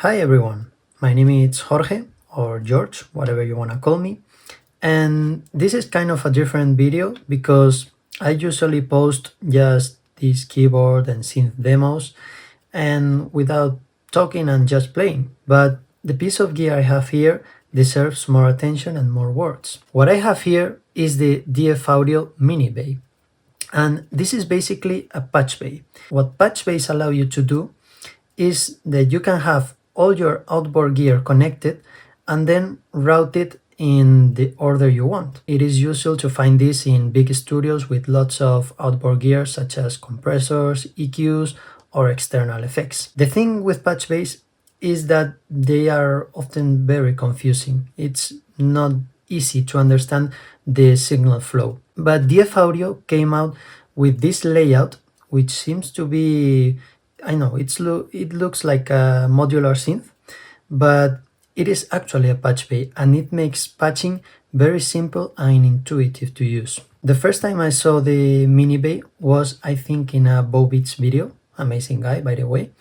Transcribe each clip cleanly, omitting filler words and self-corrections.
Hi everyone, my name is Jorge or George, whatever you want to call me, and this is kind of a different video because I usually post just these keyboard and synth demos and without talking and just playing, but the piece of gear I have here deserves more attention and more words. What I have here is the dfaudio Minibay, and this is basically a patch bay. What patch bays allow you to do is that you can have all your outboard gear connected and then route it in the order you want. It is usual to find this in big studios with lots of outboard gear such as compressors, EQs, or external effects. The thing with patch bays is that they are often very confusing. It's not easy to understand the signal flow. But dfaudio came out with this layout, which seems to be, I know it looks like a modular synth, but it is actually a patch bay and it makes patching very simple and intuitive to use. The first time I saw the Minibay was, I think, in a Bobits video, amazing guy by the way,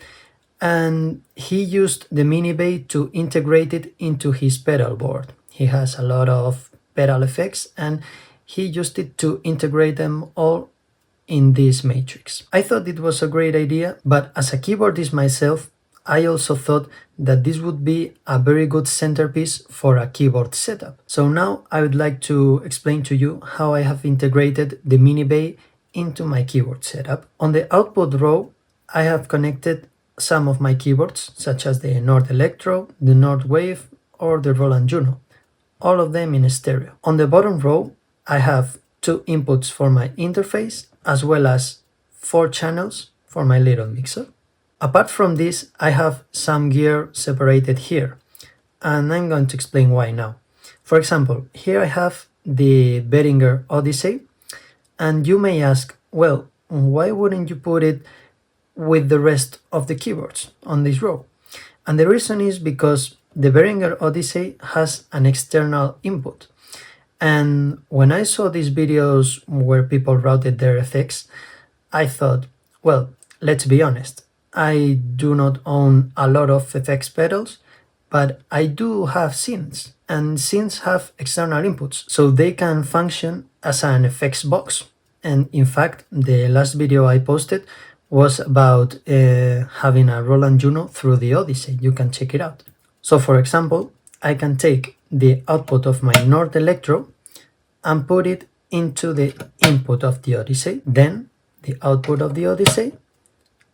and he used the Minibay to integrate it into his pedal board. He has a lot of pedal effects and he used it to integrate them all in this matrix. I thought it was a great idea, but as a keyboardist myself, I also thought that this would be a very good centerpiece for a keyboard setup. So now I would like to explain to you how I have integrated the Minibay into my keyboard setup. On the output row, I have connected some of my keyboards, such as the Nordelectro, the Nordwave, or the Roland Juno, all of them in stereo. On the bottom row, I have two inputs for my interface, as well as 4 channels for my little mixer. Apart from this, I have some gear separated here, and I'm going to explain why now. For example, here I have the behringerodyssey, and you may ask, well, why wouldn't you put it with the rest of the keyboards on this row? And the reason is because the behringerodyssey has an external input. And when I saw these videos where people routed their effects, I thought, well, let's be honest, I do not own a lot of effects pedals, but I do have synths, and synths have external inputs, so they can function as an effects box. And in fact, the last video I posted was about having a Roland Juno through the Odyssey. You can check it out. So for example, I can take the output of my nordelectro and put it into the input of the Odyssey. Then the output of the Odyssey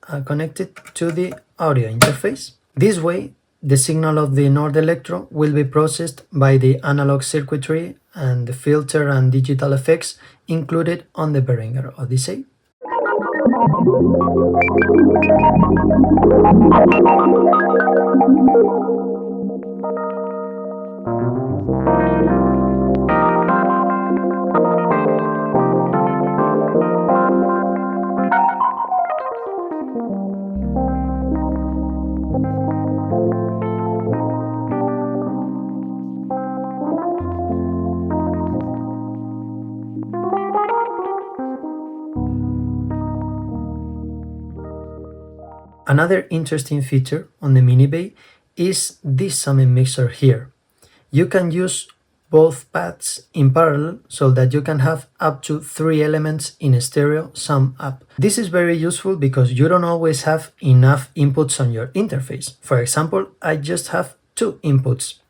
are connected to the audio interface. This way, the signal of the nordelectro will be processed by the analog circuitry and the filter and digital effects included on the behringerodyssey. Another interesting feature on the Minibay is this summing mixer here. You can use both paths in parallel so that you can have up to 3 elements in stereo sum up. This is very useful because you don't always have enough inputs on your interface. For example, I just have 2 inputs,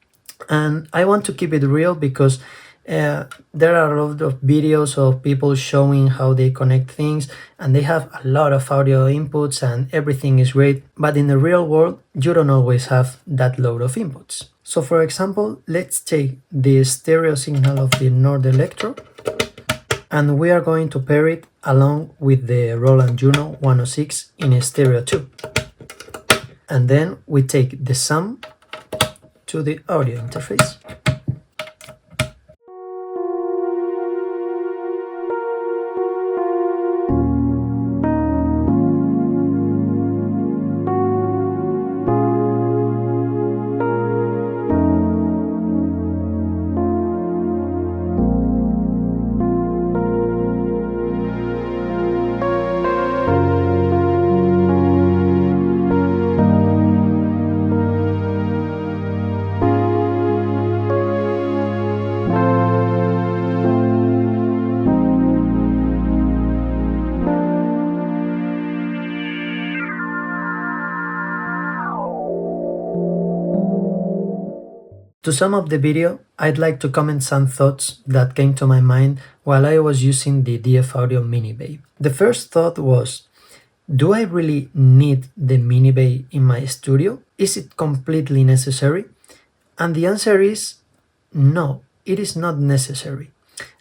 and I want to keep it real because there are a lot of videos of people showing how they connect things and they have a lot of audio inputs and everything is great, but in the real world you don't always have that load of inputs. So for example, let's take the stereo signal of the nordelectro and we are going to pair it along with the Roland Juno 106 in stereo 2, and then we take the sum to the audio interface. To sum up the video, I'd like to comment some thoughts that came to my mind while I was using the dfaudio Minibay. The first thought was, do I really need the Minibay in my studio? Is it completely necessary? And the answer is no, it is not necessary.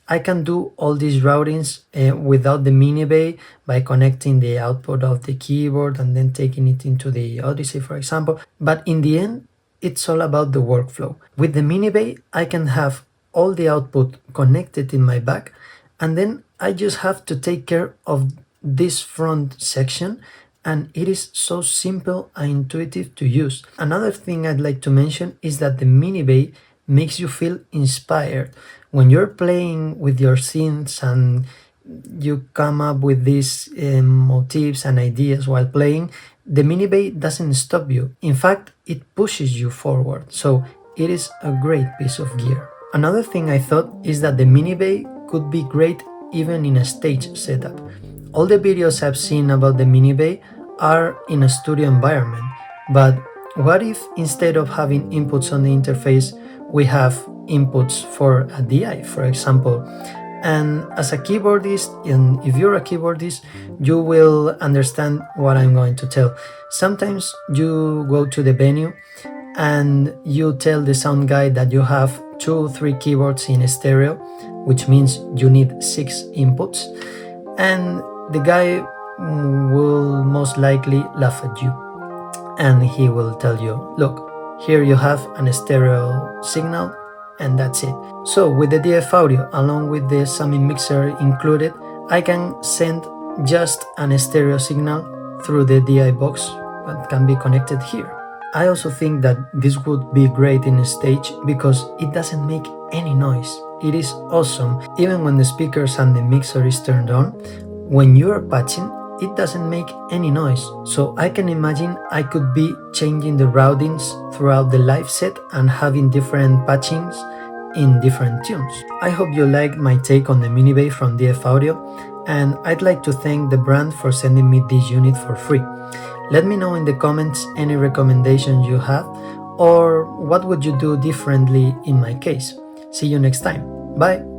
I can do all these routings without the Minibay by connecting the output of the keyboard and then taking it into the Odyssey, for example. But in the end, it's all about the workflow. With the Minibay, I can have all the output connected in my back, and then I just have to take care of this front section, and it is so simple and intuitive to use. Another thing I'd like to mention is that the Minibay makes you feel inspired. When you're playing with your synths and you come up with these motifs and ideas while playing, the Minibay doesn't stop you. In fact, it pushes you forward, so it is a great piece of gear. Another thing I thought is that the Minibay could be great even in a stage setup. All the videos I've seen about the Minibay are in a studio environment, but what if instead of having inputs on the interface, we have inputs for a DI, for example? And as a keyboardist, and if you're a keyboardist, you will understand what I'm going to tell. Sometimes you go to the venue and you tell the sound guy that you have 2-3 keyboards in stereo, which means you need 6 inputs, and the guy will most likely laugh at you, and he will tell you, look, here you have an stereo signal, and that's it. So with the dfaudio, along with the summing mixer included, I can send just an stereo signal through the DI box that can be connected here. I also think that this would be great in a stage because it doesn't make any noise. It is awesome. Even when the speakers and the mixer is turned on, when you are patching, it doesn't make any noise. So I can imagine I could be changing the routings throughout the live set and having different patchings in different tunes. I hope you liked my take on the Minibay from dfaudio, and I'd like to thank the brand for sending me this unit for free. Let me know in the comments any recommendations you have, or what would you do differently in my case. See you next time. Bye!